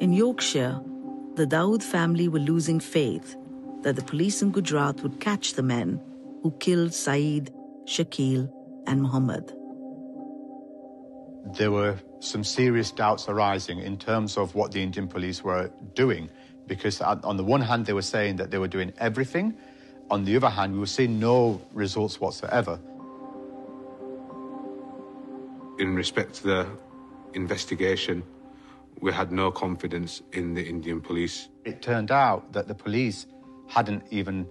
In Yorkshire, the Dawood family were losing faith that the police in Gujarat would catch the men who killed Saeed, Shakil, and Muhammad. There were some serious doubts arising in terms of what the Indian police were doing, because on the one hand, they were saying that they were doing everything. On the other hand, we were seeing no results whatsoever. In respect to the investigation, we had no confidence in the Indian police. It turned out that the police hadn't even,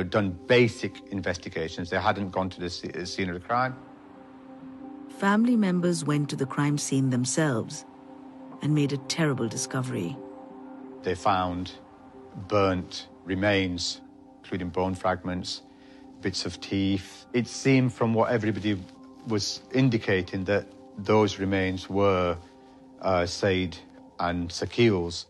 done basic investigations. They hadn't gone to the scene of the crime. Family members went to the crime scene themselves and made a terrible discovery. They found burnt remains, including bone fragments, bits of teeth. It seemed from what everybody was indicating that those remains were Said and Shakil's.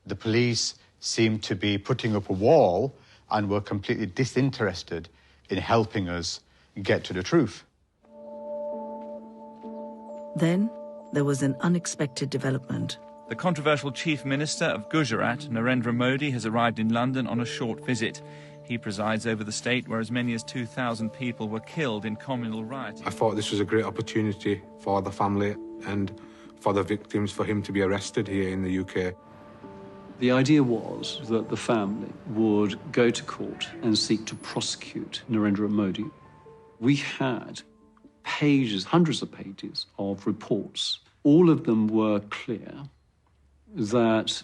The police seemed to be putting up a wall and were completely disinterested in helping us get to the truth. Then there was an unexpected development. The controversial Chief Minister of Gujarat, Narendra Modi, has arrived in London on a short visit. He presides over the state where as many as 2,000 people were killed in communal riots. I thought this was a great opportunity for the family and for the victims for him to be arrested here in the UK. The idea was that the family would go to court and seek to prosecute Narendra Modi. We had pages, hundreds of pages of reports. All of them were clear that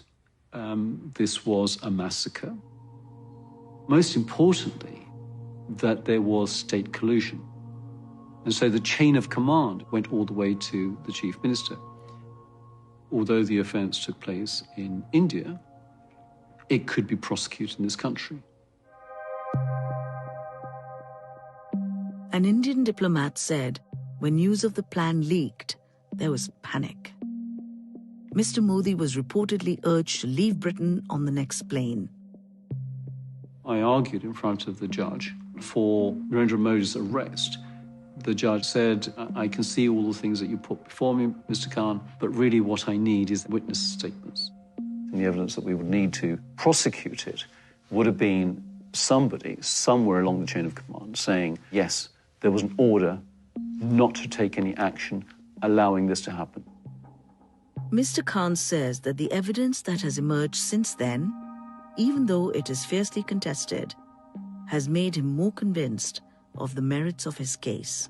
this was a massacre. Most importantly, that there was state collusion. And so the chain of command went all the way to the Chief Minister. Although the offence took place in India, it could be prosecuted in this country. An Indian diplomat said when news of the plan leaked, there was panic. Mr. Modi was reportedly urged to leave Britain on the next plane. I argued in front of the judge for Narendra Modi's arrest. The judge said, I can see all the things that you put before me, Mr. Khan, but really what I need is witness statements. And the evidence that we would need to prosecute it would have been somebody somewhere along the chain of command saying, yes, there was an order not to take any action allowing this to happen. Mr. Khan says that the evidence that has emerged since then, even though it is fiercely contested, has made him more convinced of the merits of his case.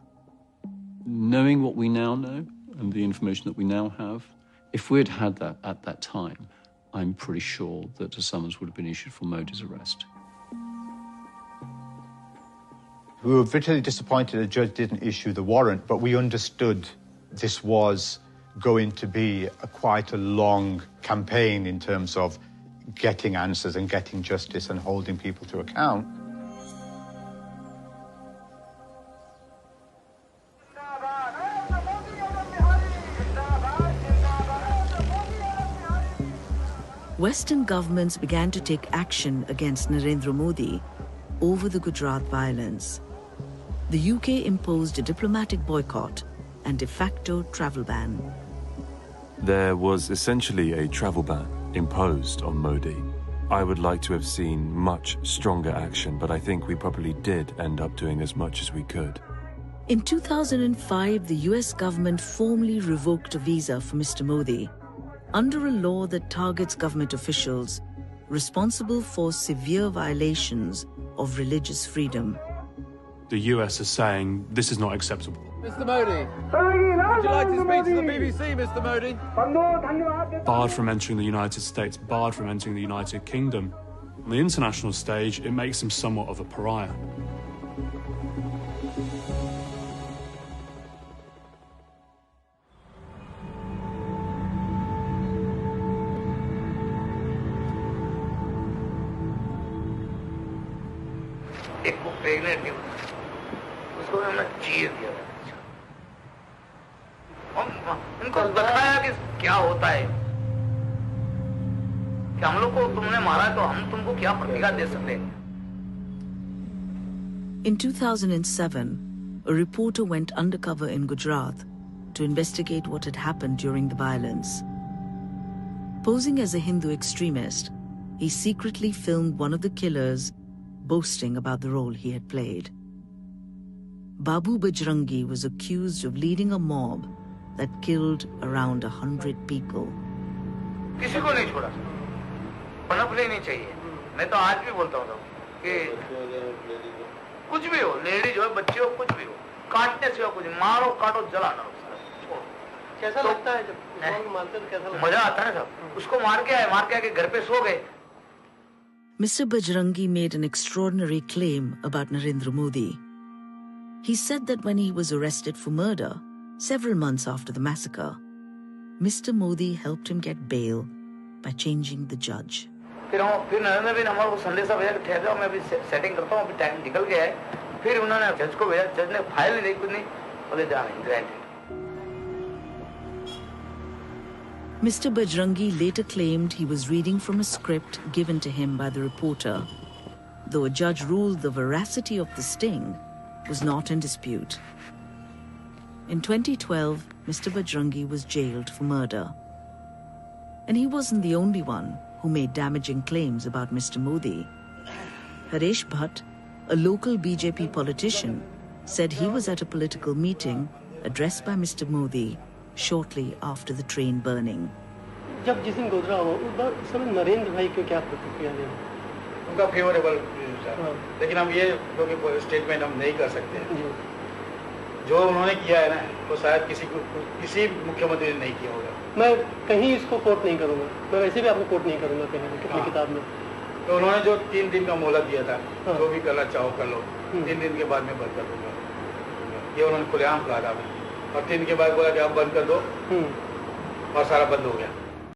Knowing what we now know and the information that we now have, if we had had that at that time, I'm pretty sure that a summons would have been issued for Modi's arrest. We were bitterly disappointed the judge didn't issue the warrant, but we understood this was going to be quite a long campaign in terms of getting answers and getting justice and holding people to account. Western governments began to take action against Narendra Modi over the Gujarat violence. The UK imposed a diplomatic boycott and de facto travel ban. There was essentially a travel ban imposed on Modi. I would like to have seen much stronger action, but I think we probably did end up doing as much as we could. In 2005, the US government formally revoked a visa for Mr. Modi under a law that targets government officials responsible for severe violations of religious freedom. The US is saying this is not acceptable. Mr. Modi, would you like to speak to the BBC, Mr. Modi? Barred from entering the United States, barred from entering the United Kingdom. On the international stage, it makes him somewhat of a pariah. उनको बताया कि क्या होता है कि हम लोग को तुमने मारा तो हम तुमको क्या प्रतिक्रिया दे सकते हैं In 2007, a reporter went undercover in Gujarat to investigate what had happened during the violence. Posing as a Hindu extremist, he secretly filmed one of the killers boasting about the role he had played. Babu Bajrangi was accused of leading a mob that killed around 100 people. किसी को नहीं छोड़ा, पनपने नहीं चाहिए। मैं तो आज भी बोलता हूँ कि कुछ भी हो, लेडीज हो, बच्चे हो, कुछ भी हो, काटने से हो कुछ, मारो, काटो, जलाना, छोड़ो। कैसा लगता है जब मारते तो कैसा लगता है? मजा आता है सब। उसको मार के आके घर पे सो गए। Mr. Bajrangi made an extraordinary claim about Narendra Modi. He said that when he was arrested for murder, several months after the massacre, Mr. Modi helped him get bail by changing the judge. फिर नरेंद्र भी हमारे को संदेशा भेजा कि ठहर जाओ, मैं अभी सेटिंग करता हूँ, अभी टाइम निकल गया है। फिर उन्होंने जज को भेजा, जज ने फाइल नहीं दी, कुछ नहीं, बोले जाने granted. Mr. Bajrangi later claimed he was reading from a script given to him by the reporter, though a judge ruled the veracity of the sting was not in dispute. In 2012, Mr. Bajrangi was jailed for murder. And he wasn't the only one who made damaging claims about Mr. Modi. Haresh Bhatt, a local BJP politician, said he was at a political meeting addressed by Mr. Modi shortly after the train burning. जब जिस दिन गुजरा हो उस समय नरेंद्र भाई को क्या प्रतिक्रिया दें? उनका फेवरेबल लेकिन हम ये स्टेटमेंट हम नहीं कर सकते हैं। जो उन्होंने किया है ना, वो शायद किसी मुख्यमंत्री ने नहीं किया होगा। मैं कहीं इसको कोट नहीं करूंगा, मैं वैसे भी आपको कोट नहीं करूंगा कहीं भी किसी किताब में। तो उन्होंने जो 3 दिन का मोहलत दिया था, जो भी करना चाहो कर लो, 3 दिन के बाद में बंद कर दूंगा, ये उन्होंने खुलेआम कहा था। और 3 दिन के बाद बोला कि आप बंद कर दो, और सारा बंद हो गया।